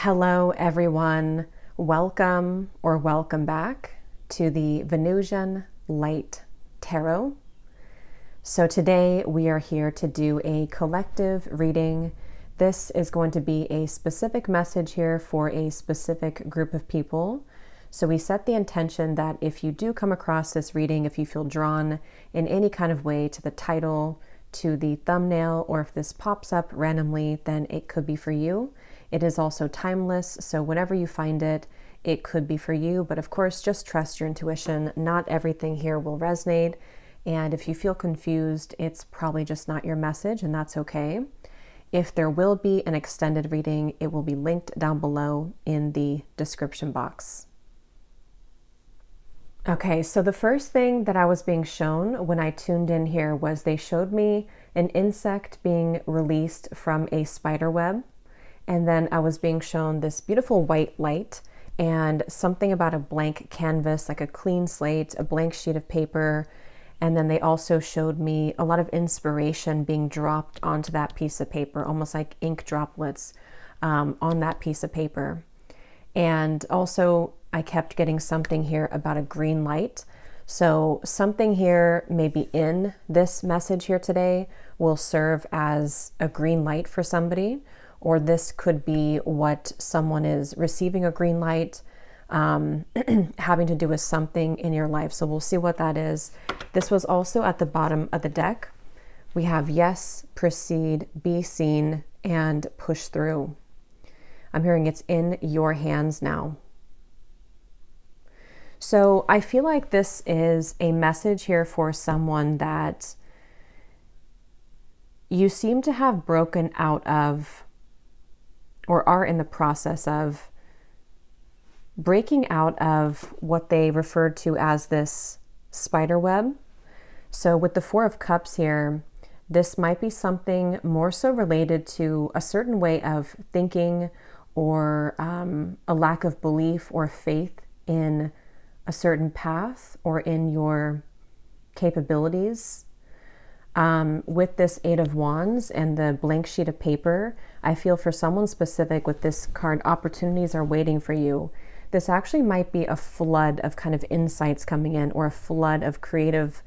Hello, everyone. Welcome or welcome back to the Venusian Light Tarot. So today we are here to do a collective reading. This is going to be a specific message here for a specific group of people. So we set the intention that if you do come across this reading, if you feel drawn in any kind of way to the title, to the thumbnail, or if this pops up randomly, then it could be for you. It is also timeless, so whenever you find it, it could be for you. But of course, just trust your intuition. Not everything here will resonate. And if you feel confused, it's probably just not your message, and that's okay. If there will be an extended reading, it will be linked down below in the description box. Okay, so the first thing that I was being shown when I tuned in here was they showed me an insect being released from a spider web. And then I was being shown this beautiful white light and something about a blank canvas, like a clean slate, a blank sheet of paper. And then they also showed me a lot of inspiration being dropped onto that piece of paper, almost like ink droplets on that piece of paper. And also I kept getting something here about a green light. So something here, maybe in this message here today, will serve as a green light for somebody. Or this could be what someone is receiving a green light, having to do with something in your life. So we'll see what that is. This was also at the bottom of the deck. We have yes, proceed, be seen, and push through. I'm hearing it's in your hands now. So I feel like this is a message here for someone that you seem to have broken out of, or are in the process of breaking out of what they referred to as this spider web. So with the Four of Cups here, this might be something more so related to a certain way of thinking or a lack of belief or faith in a certain path or in your capabilities. With this Eight of Wands and the blank sheet of paper, I feel for someone specific with this card, opportunities are waiting for you. This actually might be a flood of kind of insights coming in, or a flood of creative,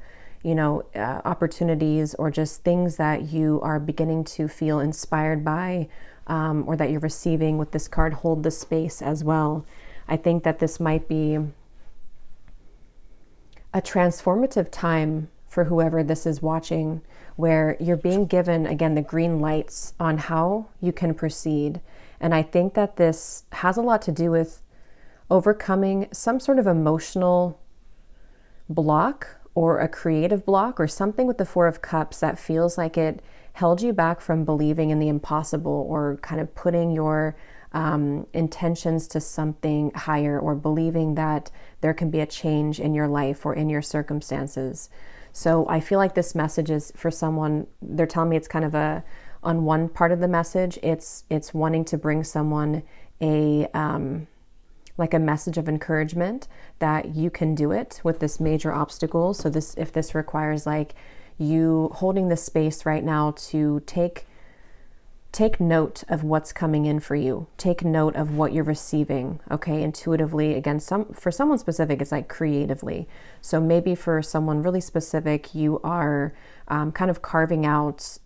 opportunities, or just things that you are beginning to feel inspired by, or that you're receiving with this card, hold the space as well. I think that this might be a transformative time for whoever this is watching, where you're being given, again, the green lights on how you can proceed. And I think that this has a lot to do with overcoming some sort of emotional block or a creative block or something with the Four of Cups that feels like it held you back from believing in the impossible, or kind of putting your intentions to something higher, or believing that there can be a change in your life or in your circumstances. So I feel like this message is for someone, they're telling me it's kind of on one part of the message, it's wanting to bring someone like a message of encouragement that you can do it with this major obstacle. So if this requires like you holding the space right now to take note of what's coming in for you. Take note of what you're receiving, okay, intuitively. Again, for someone specific, it's like creatively. So maybe for someone really specific, you are kind of carving out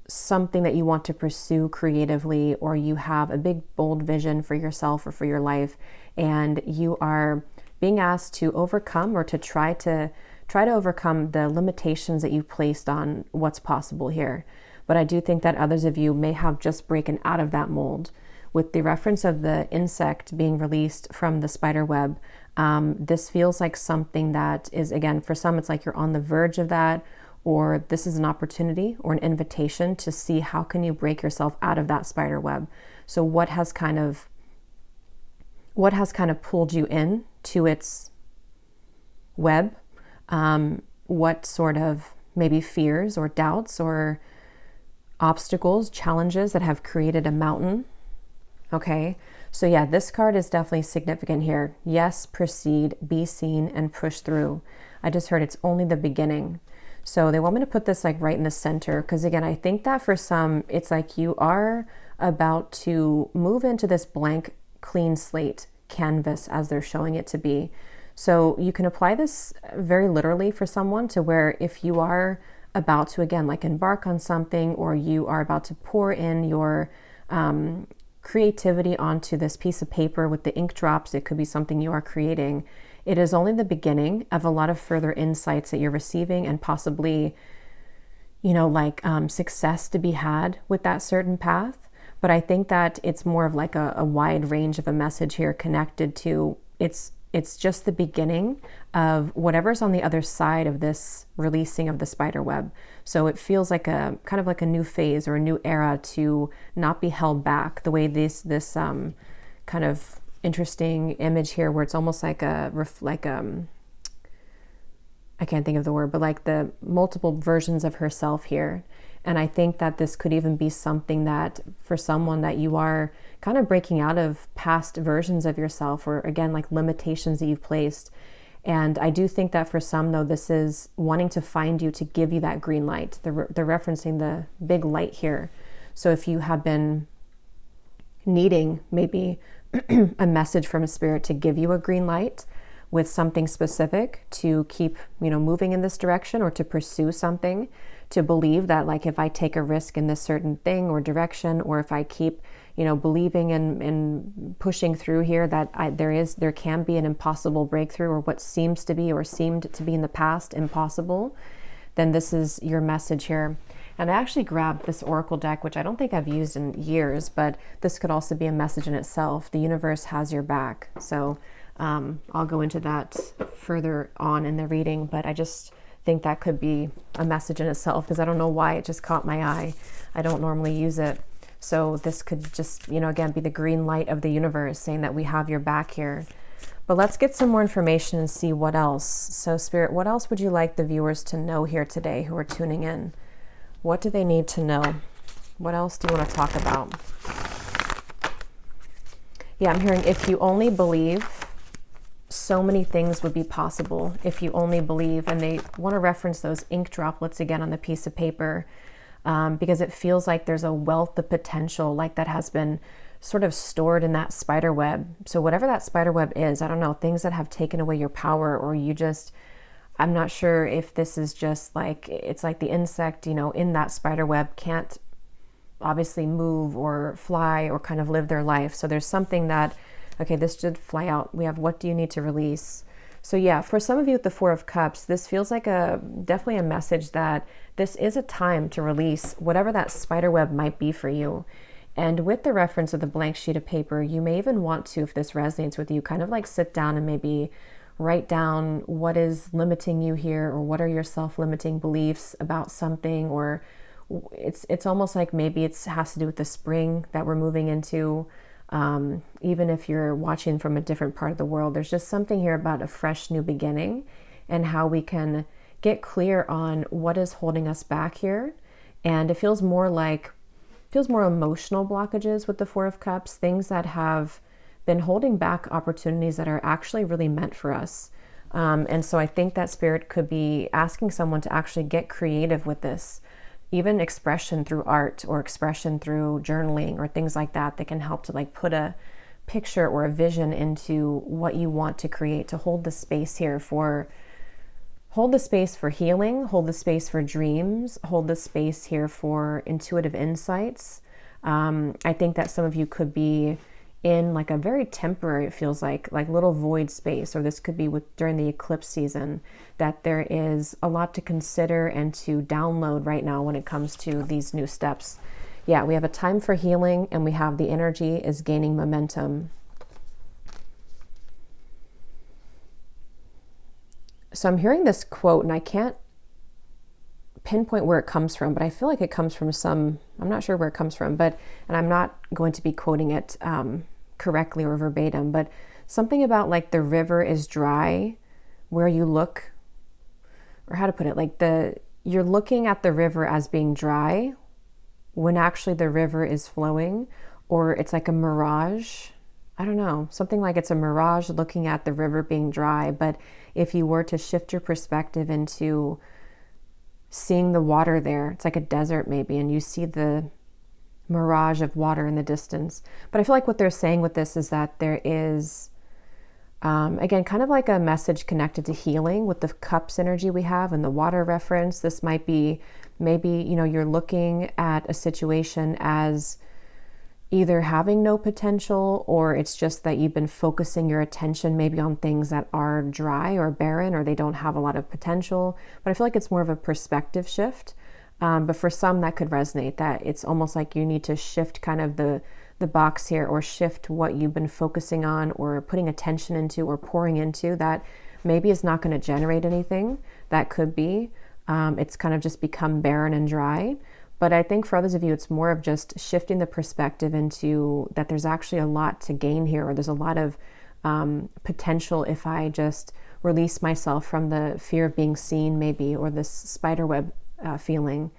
something that you want to pursue creatively, or you have a big, bold vision for yourself or for your life, and you are being asked to overcome, or to try to overcome the limitations that you've placed on what's possible here. But I do think that others of you may have just broken out of that mold. With the reference of the insect being released from the spider web, this feels like something that is, again, for some, it's like you're on the verge of that, or this is an opportunity or an invitation to see how can you break yourself out of that spider web. So what has kind of pulled you in to its web? What sort of maybe fears or doubts or obstacles, challenges that have created a mountain? Okay, so yeah, this card is definitely significant here. Yes, proceed, be seen, and push through. I just heard it's only the beginning. So they want me to put this like right in the center, because again, I think that for some, it's like you are about to move into this blank, clean slate canvas as they're showing it to be. So you can apply this very literally for someone, to where if you are about to, again, like embark on something, or you are about to pour in your creativity onto this piece of paper with the ink drops, it could be something you are creating. It is only the beginning of a lot of further insights that you're receiving, and possibly, success to be had with that certain path. But I think that it's more of like a wide range of a message here, connected to it's just the beginning of whatever's on the other side of this releasing of the spider web. So it feels like a kind of like a new phase or a new era, to not be held back. The way this kind of interesting image here, where it's almost like I can't think of the word, but like the multiple versions of herself here. And I think that this could even be something that, for someone, that you are kind of breaking out of past versions of yourself, or again, like limitations that you've placed. And I do think that for some, though, this is wanting to find you, to give you that green light. They're referencing the big light here. So if you have been needing maybe a message from a spirit to give you a green light with something specific to keep, moving in this direction, or to pursue something, to believe that, like, if I take a risk in this certain thing or direction, or if I keep, believing and pushing through here, that there can be an impossible breakthrough, or what seemed to be in the past impossible, then this is your message here. And I actually grabbed this oracle deck, which I don't think I've used in years, but this could also be a message in itself. The universe has your back. So I'll go into that further on in the reading, but I just think that could be a message in itself, because I don't know why it just caught my eye. I don't normally use it. So this could just, again, be the green light of the universe saying that we have your back here. But let's get some more information and see what else. So Spirit, what else would you like the viewers to know here today who are tuning in? What do they need to know? What else do you want to talk about? Yeah, I'm hearing, if you only believe, so many things would be possible. If you only believe. And they want to reference those ink droplets again on the piece of paper, because it feels like there's a wealth of potential, like that has been sort of stored in that spider web. So whatever that spider web is, I don't know, things that have taken away your power, or you just, I'm not sure if this is just like, it's like the insect, in that spider web can't obviously move or fly or kind of live their life. So there's something that, okay, this should fly out. We have, what do you need to release? So yeah, for some of you with the Four of Cups, this feels like definitely a message that this is a time to release whatever that spider web might be for you. And with the reference of the blank sheet of paper, you may even want to, if this resonates with you, kind of like sit down and maybe write down what is limiting you here, or what are your self-limiting beliefs about something, or it's almost like maybe it has to do with the spring that we're moving into. Even if you're watching from a different part of the world, there's just something here about a fresh new beginning, and how we can get clear on what is holding us back here. And it feels more emotional blockages with the Four of Cups, things that have been holding back opportunities that are actually really meant for us. And so I think that Spirit could be asking someone to actually get creative with this. Even expression through art, or expression through journaling, or things like that can help to like put a picture or a vision into what you want to create, to hold the space here for healing, hold the space for dreams, hold the space here for intuitive insights. I think that some of you could be in like a very temporary, it feels like little void space, or this could be during the eclipse season, that there is a lot to consider and to download right now when it comes to these new steps. Yeah, we have a time for healing, and we have the energy is gaining momentum. So I'm hearing this quote, and I can't pinpoint where it comes from, but I feel like it comes from I'm not sure where it comes from, and I'm not going to be quoting it correctly or verbatim, but something about like the river is dry where you look, or how to put it, like you're looking at the river as being dry when actually the river is flowing, or it's like a mirage. I don't know, something like it's a mirage looking at the river being dry. But if you were to shift your perspective into seeing the water there, it's like a desert maybe, and you see the mirage of water in the distance. But I feel like what they're saying with this is that there is, again, kind of like a message connected to healing with the cups energy we have and the water reference. This might be maybe, you know, you're looking at a situation as either having no potential, or it's just that you've been focusing your attention maybe on things that are dry or barren, or they don't have a lot of potential. But I feel like it's more of a perspective shift. But for some that could resonate, that it's almost like you need to shift kind of the box here, or shift what you've been focusing on or putting attention into or pouring into that maybe is not going to generate anything. That could be. It's kind of just become barren and dry. But I think for others of you, it's more of just shifting the perspective into that there's actually a lot to gain here, or there's a lot of potential if I just release myself from the fear of being seen maybe, or this spider web feeling.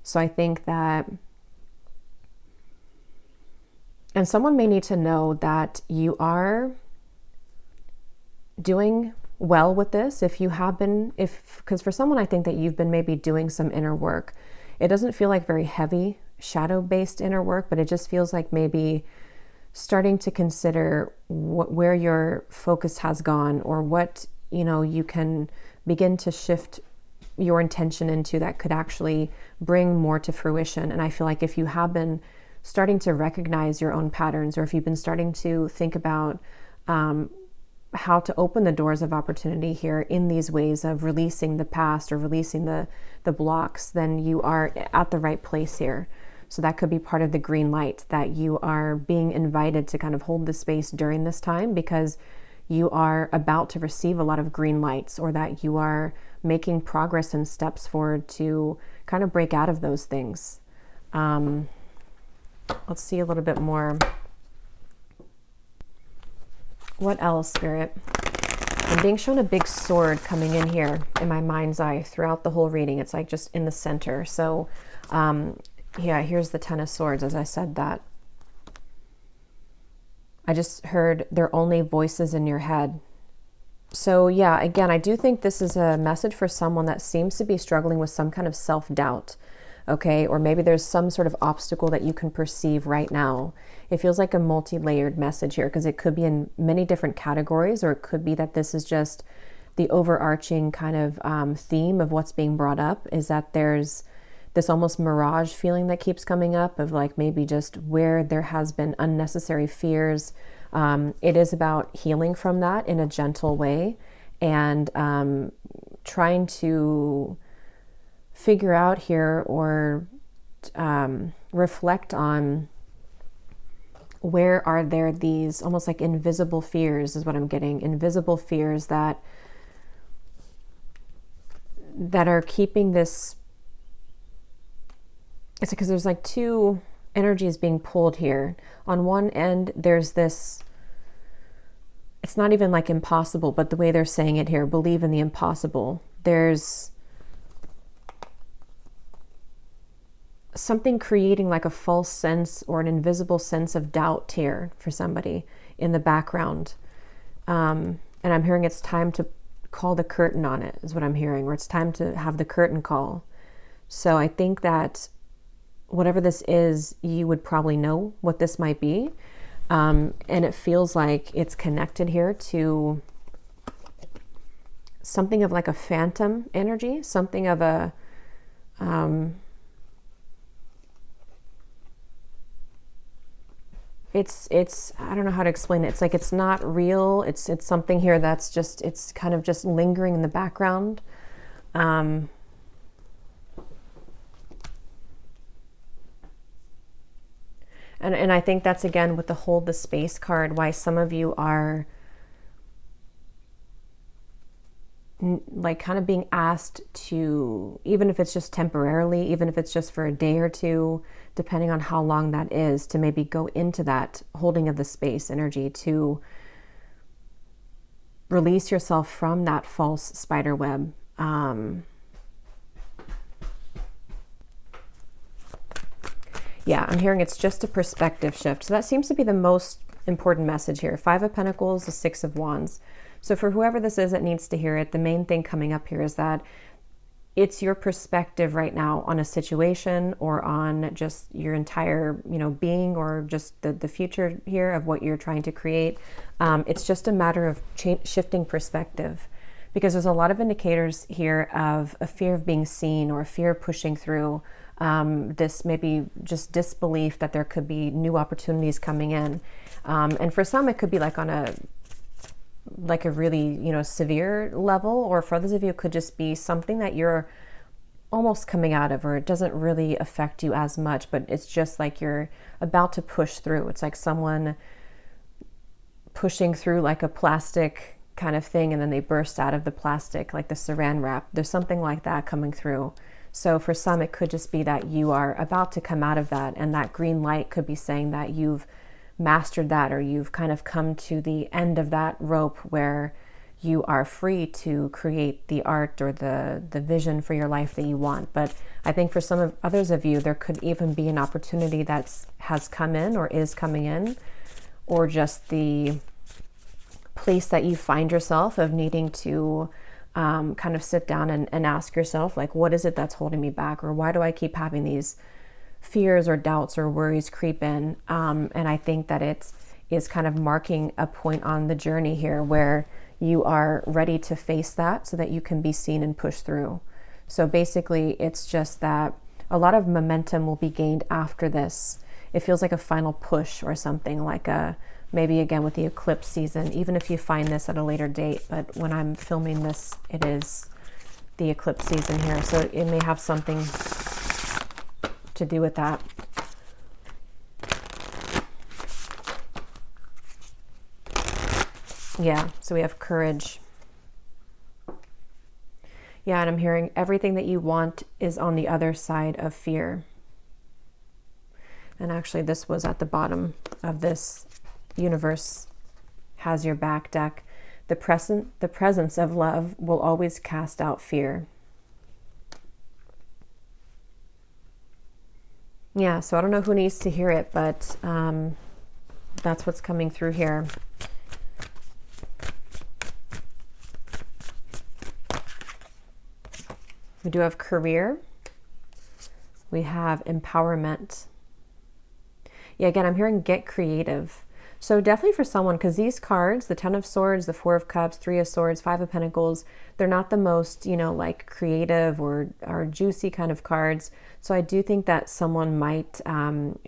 So I think that, and someone may need to know that you are doing well with this. If you have been, because for someone, I think that you've been maybe doing some inner work. It doesn't feel like very heavy shadow-based inner work, but it just feels like maybe starting to consider where your focus has gone, or what, you know, you can begin to shift your intention into that could actually bring more to fruition. And I feel like if you have been starting to recognize your own patterns, or if you've been starting to think about how to open the doors of opportunity here in these ways of releasing the past or releasing the blocks, then you are at the right place here. So that could be part of the green light, that you are being invited to kind of hold the space during this time, because you are about to receive a lot of green lights, or that you are making progress and steps forward to kind of break out of those things. Let's see a little bit more. What else, Spirit? I'm being shown a big sword coming in here in my mind's eye throughout the whole reading. It's like just in the center. So, yeah, here's the Ten of Swords as I said that. I just heard they're only voices in your head. So yeah, again, I do think this is a message for someone that seems to be struggling with some kind of self-doubt. Okay, or maybe there's some sort of obstacle that you can perceive right now. It feels like a multi-layered message here, because it could be in many different categories, or it could be that this is just the overarching kind of theme of what's being brought up, is that there's this almost mirage feeling that keeps coming up of like maybe just where there has been unnecessary fears. It is about healing from that in a gentle way, and trying to figure out here, or reflect on where are there these almost like invisible fears, is what I'm getting. Invisible fears that are keeping this. It's because there's like two energies being pulled here. On one end, there's this, it's not even like impossible, but the way they're saying it here, believe in the impossible. There's something creating like a false sense or an invisible sense of doubt here for somebody in the background. And I'm hearing it's time to call the curtain on it, is what I'm hearing, or it's time to have the curtain call. So I think that whatever this is, you would probably know what this might be. And it feels like it's connected here to something of like a phantom energy, something of a, it's I don't know how to explain it. It's like it's not real. It's something here that's just, it's kind of just lingering in the background. And I think that's again with the hold the space card, why some of you are like kind of being asked to, even if it's just temporarily, even if it's just for a day or two, depending on how long that is, to maybe go into that holding of the space energy, to release yourself from that false spider web. Yeah, I'm hearing it's just a perspective shift. So that seems to be the most important message here. 5 of Pentacles, the 6 of Wands. So for whoever this is that needs to hear it, the main thing coming up here is that it's your perspective right now on a situation or on just your entire, being, or just the future here of what you're trying to create. It's just a matter of shifting perspective, because there's a lot of indicators here of a fear of being seen or a fear of pushing through. This maybe just disbelief that there could be new opportunities coming in. And for some, it could be like on a really, severe level, or for others of you, it could just be something that you're almost coming out of, or it doesn't really affect you as much, but it's just like you're about to push through. It's like someone pushing through like a plastic kind of thing, and then they burst out of the plastic, like the saran wrap. There's something like that coming through. So for some, it could just be that you are about to come out of that, and that green light could be saying that you've mastered that, or you've kind of come to the end of that rope where you are free to create the art or the vision for your life that you want. But I think for some of others of you, there could even be an opportunity that has come in or is coming in, or just the place that you find yourself of needing to kind of sit down and ask yourself, like, what is it that's holding me back? Or why do I keep having these fears or doubts or worries creep in? And I think that it is kind of marking a point on the journey here where you are ready to face that so that you can be seen and pushed through. So basically, it's just that a lot of momentum will be gained after this. It feels like a final push or something, like maybe again with the eclipse season, even if you find this at a later date. But when I'm filming this, it is the eclipse season here. So it may have something to do with that. Yeah, so we have courage. Yeah, and I'm hearing everything that you want is on the other side of fear. And actually, this was at the bottom of this universe has your back deck. The presence of love will always cast out fear. Yeah, so I don't know who needs to hear it, but that's what's coming through here. We do have career. We have empowerment. Yeah, again, I'm hearing get creative. So definitely for someone, because these cards, the 10 of Swords, the 4 of Cups, 3 of Swords, 5 of Pentacles, they're not the most, like creative or juicy kind of cards. So I do think that someone might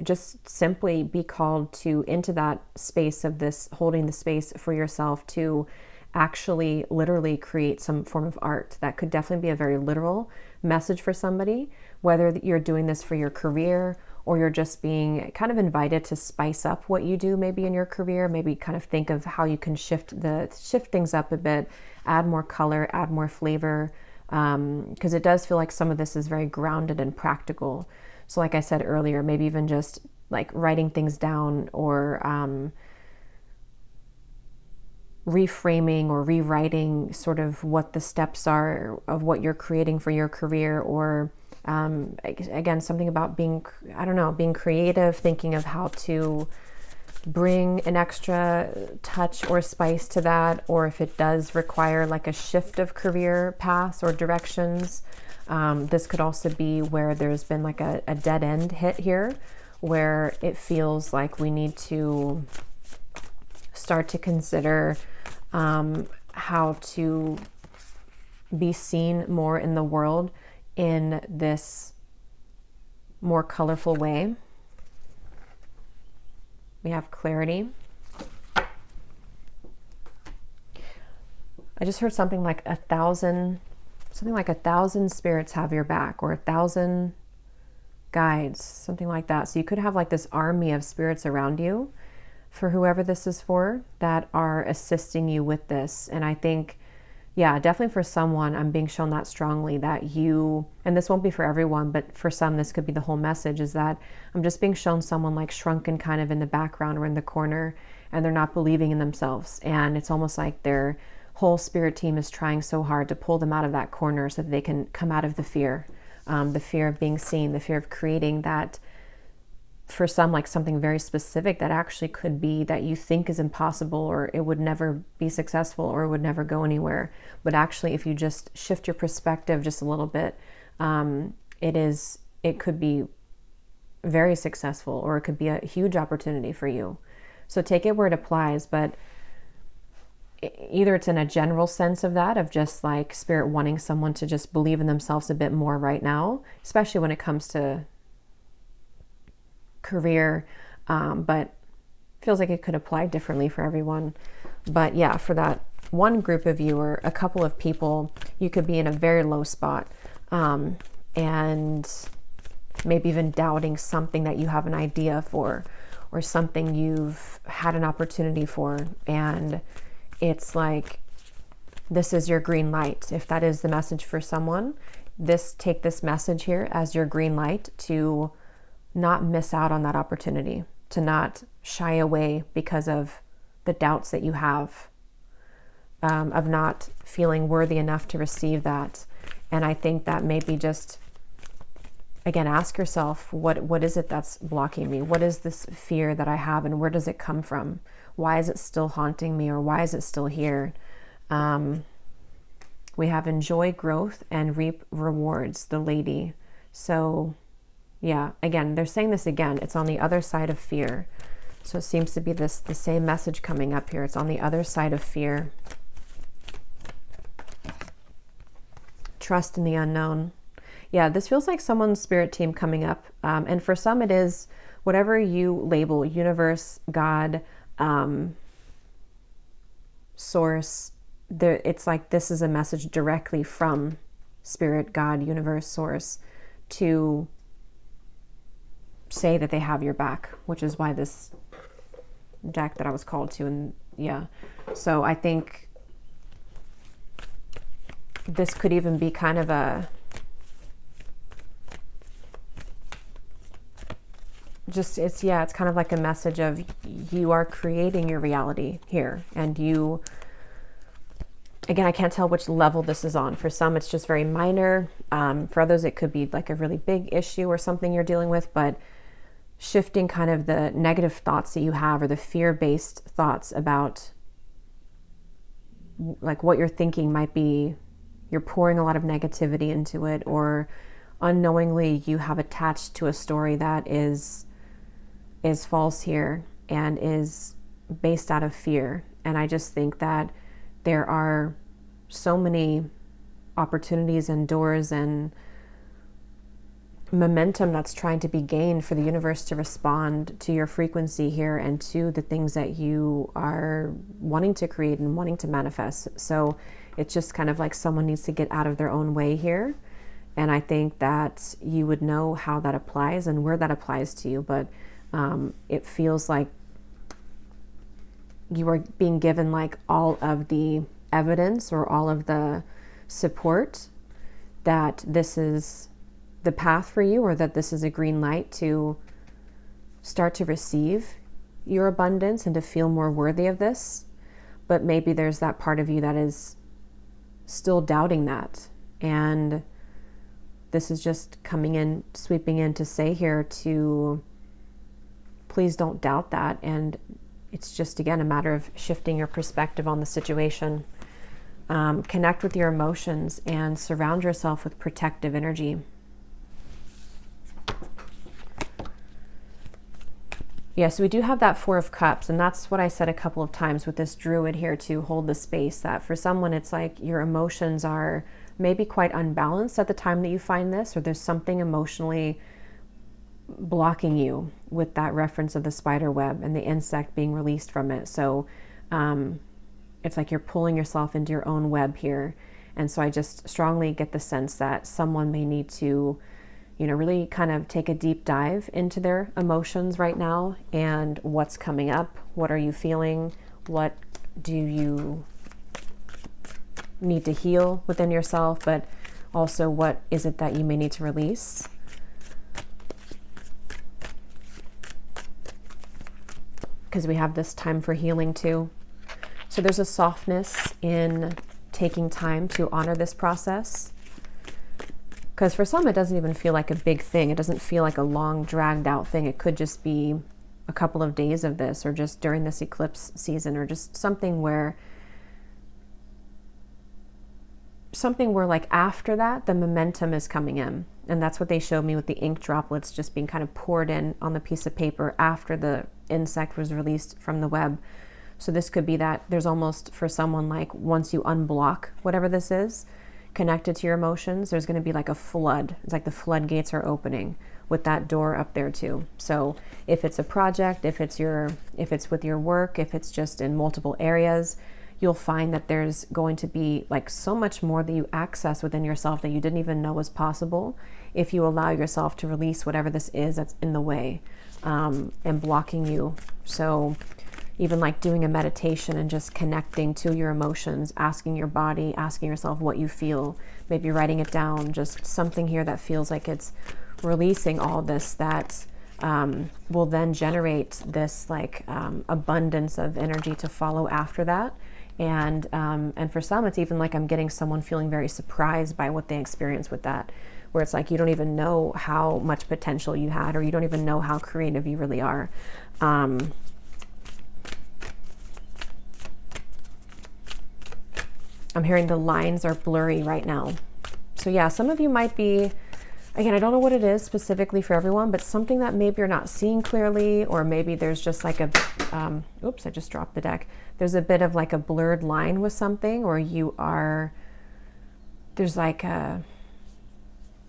just simply be called into that space of this, holding the space for yourself to actually literally create some form of art. That could definitely be a very literal message for somebody, whether you're doing this for your career or you're just being kind of invited to spice up what you do maybe in your career, maybe kind of think of how you can shift things up a bit, add more color, add more flavor, because it does feel like some of this is very grounded and practical. So like I said earlier, maybe even just like writing things down, or reframing or rewriting sort of what the steps are of what you're creating for your career, or again, something about being creative, thinking of how to bring an extra touch or spice to that, or if it does require like a shift of career paths or directions. This could also be where there's been like a dead end hit here, where it feels like we need to start to consider how to be seen more in the world in this more colorful way. We have clarity. I just heard something like 1,000 spirits have your back, or 1,000 guides, something like that. So you could have like this army of spirits around you, for whoever this is for, that are assisting you with this. And I think, yeah, definitely for someone, I'm being shown that strongly, that you, and this won't be for everyone, but for some, this could be the whole message, is that I'm just being shown someone like shrunken kind of in the background or in the corner, and they're not believing in themselves. And it's almost like their whole spirit team is trying so hard to pull them out of that corner so that they can come out of the fear of being seen, the fear of creating that for some, like something very specific that actually could be that you think is impossible, or it would never be successful, or it would never go anywhere. But actually, if you just shift your perspective just a little bit, it could be very successful, or it could be a huge opportunity for you. So take it where it applies, but either it's in a general sense of that, of just like spirit wanting someone to just believe in themselves a bit more right now, especially when it comes to career, but feels like it could apply differently for everyone. But yeah, for that one group of you or a couple of people, you could be in a very low spot, and maybe even doubting something that you have an idea for, or something you've had an opportunity for, and it's like, this is your green light. If that is the message for someone, take this message here as your green light to not miss out on that opportunity, to not shy away because of the doubts that you have, of not feeling worthy enough to receive that. And I think that maybe just, again, ask yourself, what is it that's blocking me? What is this fear that I have, and where does it come from? Why is it still haunting me, or why is it still here? We have enjoy growth and reap rewards, the lady. So yeah, again, they're saying this again. It's on the other side of fear. So it seems to be the same message coming up here. It's on the other side of fear. Trust in the unknown. Yeah, this feels like someone's spirit team coming up. And for some, it is whatever you label, universe, God, source. It's like this is a message directly from spirit, God, universe, source, to say that they have your back, which is why this deck that I was called to. And yeah, so I think this could even be kind of it's kind of like a message of you are creating your reality here. And you, again, I can't tell which level this is on. For some, it's just very minor. For others, it could be like a really big issue or something you're dealing with, but shifting kind of the negative thoughts that you have, or the fear-based thoughts about like what you're thinking might be, you're pouring a lot of negativity into it, or unknowingly you have attached to a story that is false here and is based out of fear. And I just think that there are so many opportunities and doors and momentum that's trying to be gained for the universe to respond to your frequency here and to the things that you are wanting to create and wanting to manifest. So it's just kind of like someone needs to get out of their own way here. And I think that you would know how that applies and where that applies to you. But it feels like you are being given like all of the evidence or all of the support that this is the path for you, or that this is a green light to start to receive your abundance and to feel more worthy of this. But maybe there's that part of you that is still doubting that. And this is just coming in, sweeping in to say here to please don't doubt that. And it's just, again, a matter of shifting your perspective on the situation. Connect with your emotions and surround yourself with protective energy. Yes, we do have that Four of Cups, and that's what I said a couple of times with this druid here to hold the space, that for someone it's like your emotions are maybe quite unbalanced at the time that you find this, or there's something emotionally blocking you with that reference of the spider web and the insect being released from it. So it's like you're pulling yourself into your own web here. And so I just strongly get the sense that someone may need to, you know, really kind of take a deep dive into their emotions right now and what's coming up. What are you feeling? What do you need to heal within yourself? But also, what is it that you may need to release? Because we have this time for healing too. So there's a softness in taking time to honor this process. Because for some, it doesn't even feel like a big thing. It doesn't feel like a long, dragged out thing. It could just be a couple of days of this, or just during this eclipse season, or just something where like after that, the momentum is coming in. And that's what they showed me with the ink droplets just being kind of poured in on the piece of paper after the insect was released from the web. So this could be that there's almost, for someone, like once you unblock whatever this is connected to your emotions, there's going to be like a flood. It's like the floodgates are opening with that door up there too. So if it's a project, if it's with your work, if it's just in multiple areas, you'll find that there's going to be like so much more that you access within yourself that you didn't even know was possible if you allow yourself to release whatever this is that's in the way and blocking you. So even like doing a meditation and just connecting to your emotions, asking your body, asking yourself what you feel, maybe writing it down, just something here that feels like it's releasing all this that will then generate this like abundance of energy to follow after that. And for some, it's even like I'm getting someone feeling very surprised by what they experience with that, where it's like you don't even know how much potential you had, or you don't even know how creative you really are. I'm hearing the lines are blurry right now. So yeah, some of you might be, again, I don't know what it is specifically for everyone, but something that maybe you're not seeing clearly, or maybe there's just like a, oops, I just dropped the deck. There's a bit of like a blurred line with something, or there's like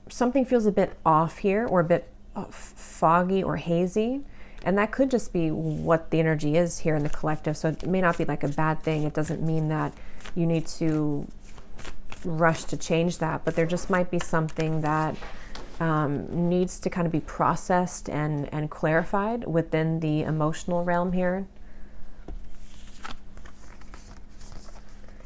something feels a bit off here, or a bit foggy or hazy. And that could just be what the energy is here in the collective. So it may not be like a bad thing. It doesn't mean that you need to rush to change that, but there just might be something that needs to kind of be processed and clarified within the emotional realm here.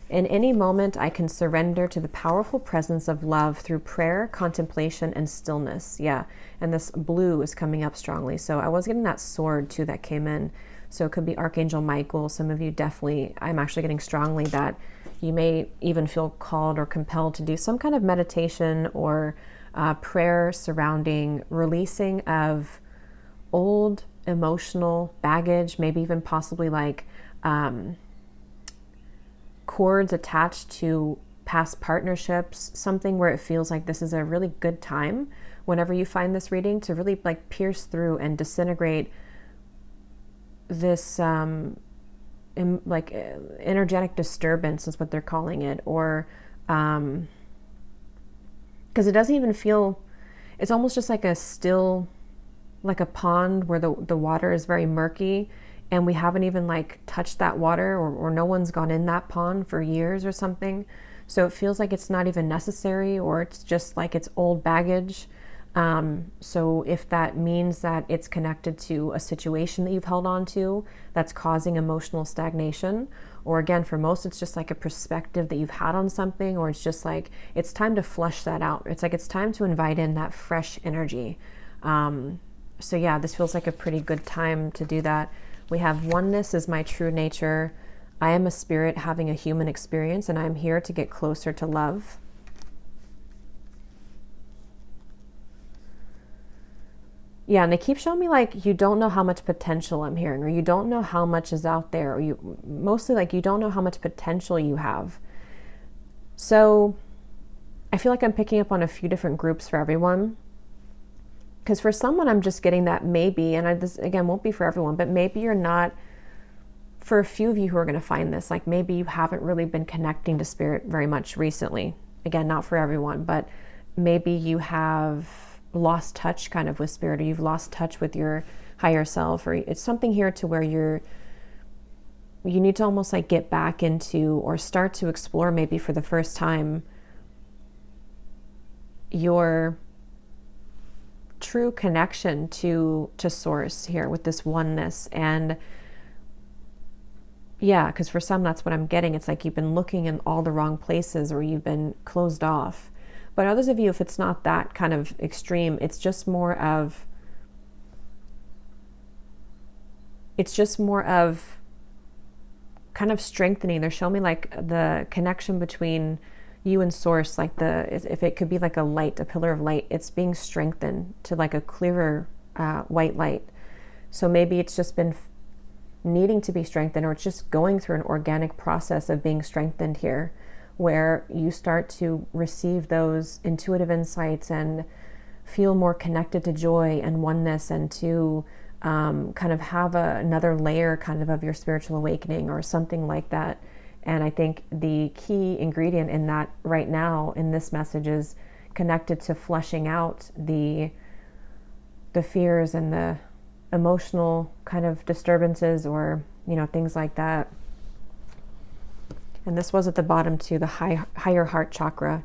In any moment, I can surrender to the powerful presence of love through prayer, contemplation, and stillness. Yeah, and this blue is coming up strongly. So I was getting that sword too that came in. So it could be Archangel Michael. Some of you definitely, I'm actually getting strongly that you may even feel called or compelled to do some kind of meditation or prayer surrounding releasing of old emotional baggage, maybe even possibly like cords attached to past partnerships, something where it feels like this is a really good time whenever you find this reading to really like pierce through and disintegrate this energetic disturbance is what they're calling it, or because it doesn't even feel, it's almost just like a still, like a pond where the water is very murky and we haven't even like touched that water, or no one's gone in that pond for years or something. So it feels like it's not even necessary, or it's just like it's old baggage. So if that means that it's connected to a situation that you've held on to that's causing emotional stagnation, or again, for most, it's just like a perspective that you've had on something, or it's just like, it's time to flush that out. It's like, it's time to invite in that fresh energy. So yeah, this feels like a pretty good time to do that. We have oneness is my true nature. I am a spirit having a human experience, and I'm here to get closer to love. Yeah, and they keep showing me like you don't know how much potential I'm hearing, or you don't know how much is out there, or you mostly like you don't know how much potential you have. So I feel like I'm picking up on a few different groups for everyone. Because for someone, I'm just getting that maybe, and this again won't be for everyone, but maybe you're not, for a few of you who are going to find this, like maybe you haven't really been connecting to spirit very much recently. Again, not for everyone, but maybe you have lost touch kind of with spirit, or you've lost touch with your higher self, or it's something here to where you need to almost like get back into, or start to explore maybe for the first time, your true connection to source here with this oneness. And yeah, because for some, that's what I'm getting. It's like you've been looking in all the wrong places, or you've been closed off. But others of you, if it's not that kind of extreme, it's just more of kind of strengthening. They're showing me like the connection between you and source, like if it could be like a light, a pillar of light, it's being strengthened to like a clearer white light. So maybe it's just been needing to be strengthened, or it's just going through an organic process of being strengthened here, where you start to receive those intuitive insights and feel more connected to joy and oneness, and to kind of have another layer kind of your spiritual awakening or something like that. And I think the key ingredient in that right now in this message is connected to flushing out the fears and the emotional kind of disturbances, or, you know, things like that. And this was at the bottom too, the higher heart chakra.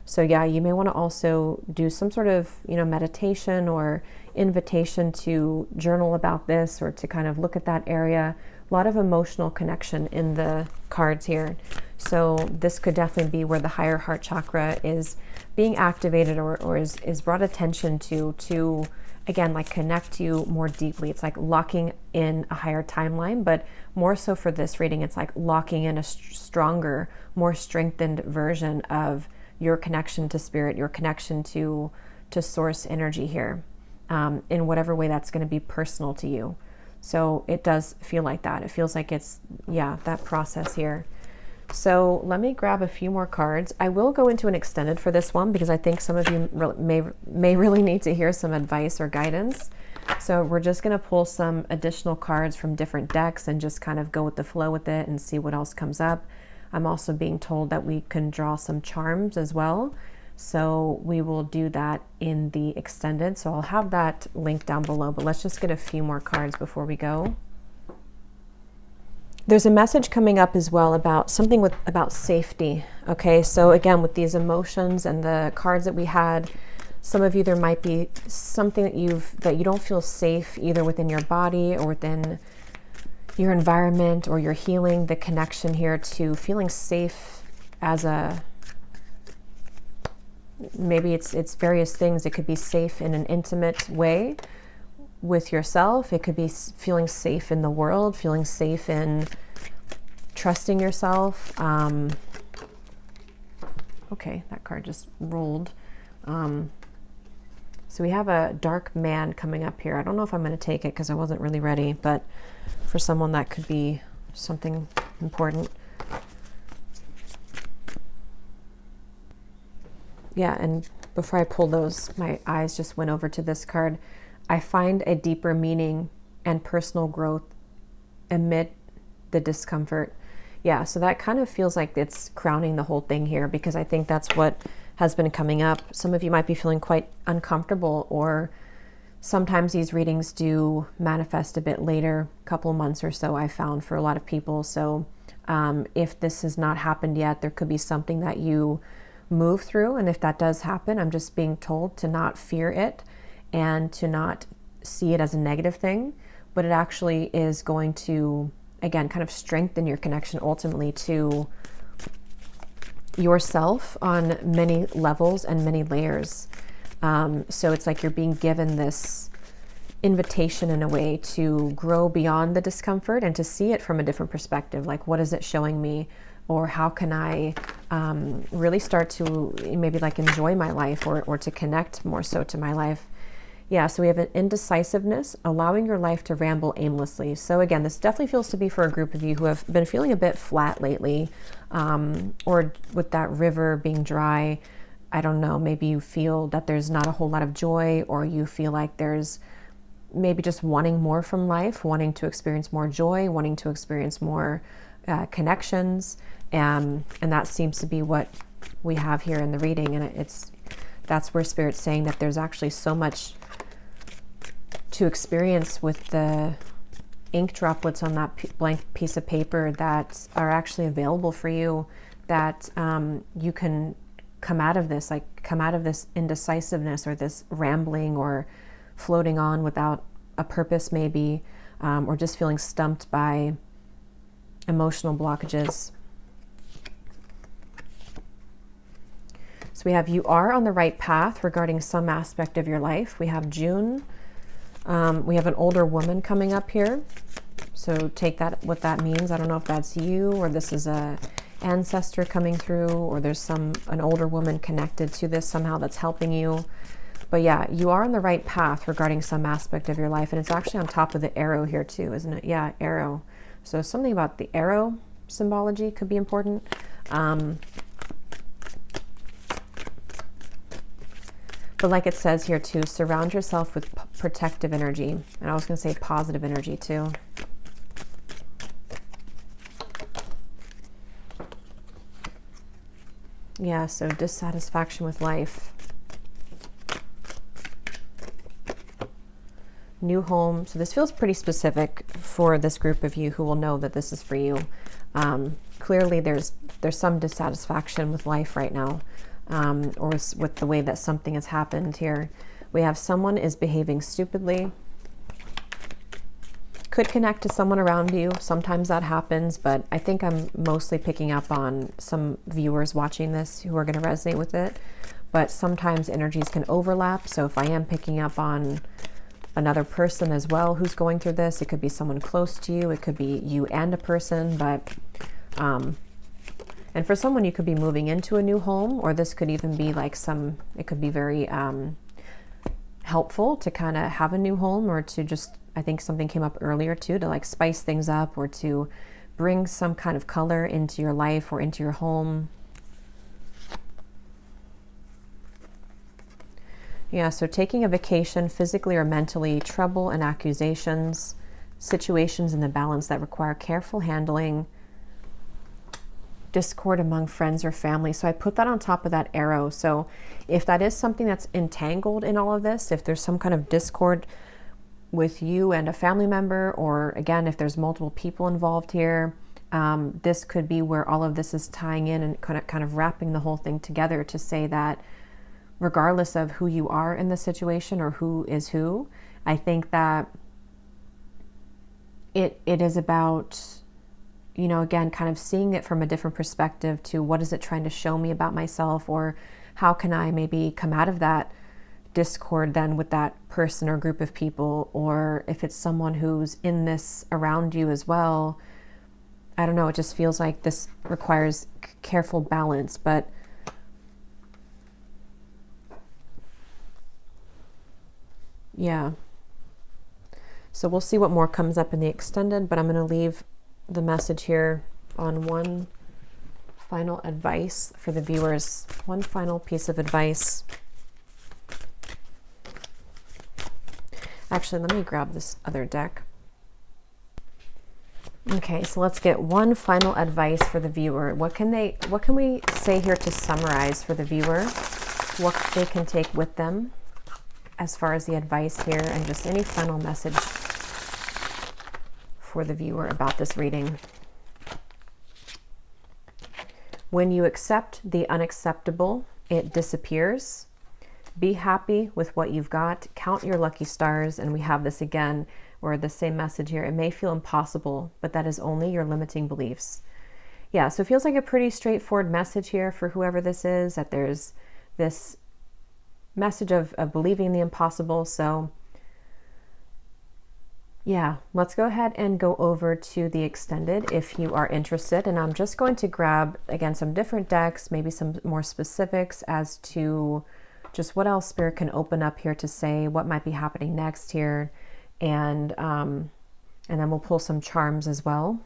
So yeah, you may want to also do some sort of, you know, meditation or invitation to journal about this, or to kind of look at that area. A lot of emotional connection in the cards here. So this could definitely be where the higher heart chakra is being activated, or is brought attention to again, like connect you more deeply. It's like locking in a higher timeline, but more so for this reading, it's like locking in a stronger, more strengthened version of your connection to spirit, your connection to source energy here, in whatever way that's going to be personal to you. So it does feel like that. It feels like it's, yeah, that process here. So let me grab a few more cards. I will go into an extended for this one, because I think some of you may really need to hear some advice or guidance. So we're just going to pull some additional cards from different decks and just kind of go with the flow with it and see what else comes up. I'm also being told that we can draw some charms as well. So we will do that in the extended. So I'll have that link down below, but let's just get a few more cards before we go. There's a message coming up as well about something about safety. Okay, so again, with these emotions and the cards that we had, some of you, there might be something that you don't feel safe either within your body or within your environment, or your healing, the connection here to feeling safe as maybe it's various things. It could be safe in an intimate way with yourself. It could be feeling safe in the world, feeling safe in trusting yourself. Okay, that card just rolled. So we have a dark man coming up here. I don't know if I'm going to take it because I wasn't really ready, but for someone that could be something important. Yeah, and before I pull those, my eyes just went over to this card. I find a deeper meaning and personal growth amid the discomfort. Yeah, so that kind of feels like it's crowning the whole thing here, because I think that's what has been coming up. Some of you might be feeling quite uncomfortable, or sometimes these readings do manifest a bit later, a couple of months or so, I found, for a lot of people. So if this has not happened yet, there could be something that you move through. And if that does happen, I'm just being told to not fear it and to not see it as a negative thing, but it actually is going to, again, kind of strengthen your connection ultimately to yourself on many levels and many layers. So it's like you're being given this invitation in a way to grow beyond the discomfort and to see it from a different perspective. Like, what is it showing me? Or how can I really start to maybe like enjoy my life, or to connect more so to my life? Yeah, so we have an indecisiveness, allowing your life to ramble aimlessly. So again, this definitely feels to be for a group of you who have been feeling a bit flat lately, or with that river being dry. I don't know, maybe you feel that there's not a whole lot of joy, or you feel like there's maybe just wanting more from life, wanting to experience more joy, wanting to experience more connections. And that seems to be what we have here in the reading. And that's where Spirit's saying that there's actually so much to experience with the ink droplets on that blank piece of paper that are actually available for you, that you can come out of this, like come out of this indecisiveness, or this rambling, or floating on without a purpose maybe, or just feeling stumped by emotional blockages. So we have, you are on the right path regarding some aspect of your life. We have June. We have an older woman coming up here. So take that, what that means. I don't know if that's you, or this is a ancestor coming through, or there's an older woman connected to this somehow that's helping you. But yeah, you are on the right path regarding some aspect of your life. And it's actually on top of the arrow here too, isn't it? Yeah, arrow. So something about the arrow symbology could be important. But like it says here too, surround yourself with protective energy. And I was going to say positive energy too. Yeah, so dissatisfaction with life. New home. So this feels pretty specific for this group of you who will know that this is for you. Clearly there's some dissatisfaction with life right now, or with the way that something has happened here. We have someone is behaving stupidly. Could connect to someone around you. Sometimes that happens, but I think I'm mostly picking up on some viewers watching this who are going to resonate with it. But sometimes energies can overlap. So if I am picking up on another person as well who's going through this, it could be someone close to you, it could be you and a person, but and for someone you could be moving into a new home, or this could even be like it could be very helpful to kind of have a new home, or to just, I think something came up earlier too, to like spice things up, or to bring some kind of color into your life or into your home. Yeah, so taking a vacation physically or mentally, trouble and accusations, situations in the balance that require careful handling, discord among friends or family. So I put that on top of that arrow. So if that is something that's entangled in all of this, if there's some kind of discord with you and a family member, or again, if there's multiple people involved here, this could be where all of this is tying in and kind of wrapping the whole thing together to say that regardless of who you are in the situation or who is who, I think that it is about, you know, again, kind of seeing it from a different perspective to what is it trying to show me about myself, or how can I maybe come out of that discord then with that person or group of people, or if it's someone who's in this around you as well. I don't know, it just feels like this requires careful balance, but yeah. So we'll see what more comes up in the extended, but I'm going to leave the message here on one final advice for the viewers. One final piece of advice. Actually, let me grab this other deck. Okay, so let's get one final advice for the viewer. What can we say here to summarize for the viewer? What they can take with them as far as the advice here, and just any final message for the viewer about this reading. When you accept the unacceptable, it disappears. Be happy with what you've got. Count your lucky stars. And we have this again, or the same message here. It may feel impossible, but that is only your limiting beliefs. Yeah, so it feels like a pretty straightforward message here for whoever this is, that there's this message of believing the impossible. So yeah, let's go ahead and go over to the extended if you are interested. And I'm just going to grab, again, some different decks, maybe some more specifics as to just what else Spirit can open up here to say, what might be happening next here. And then we'll pull some charms as well.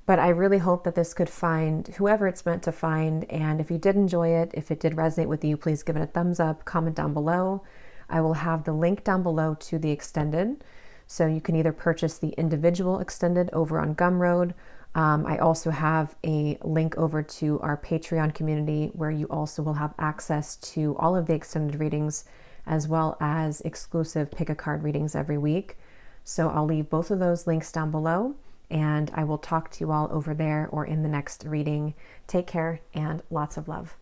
But I really hope that this could find whoever it's meant to find. And if you did enjoy it, if it did resonate with you, please give it a thumbs up, comment down below. I will have the link down below to the extended. So you can either purchase the individual extended over on Gumroad. I also have a link over to our Patreon community where you also will have access to all of the extended readings, as well as exclusive pick a card readings every week. So I'll leave both of those links down below, and I will talk to you all over there or in the next reading. Take care and lots of love.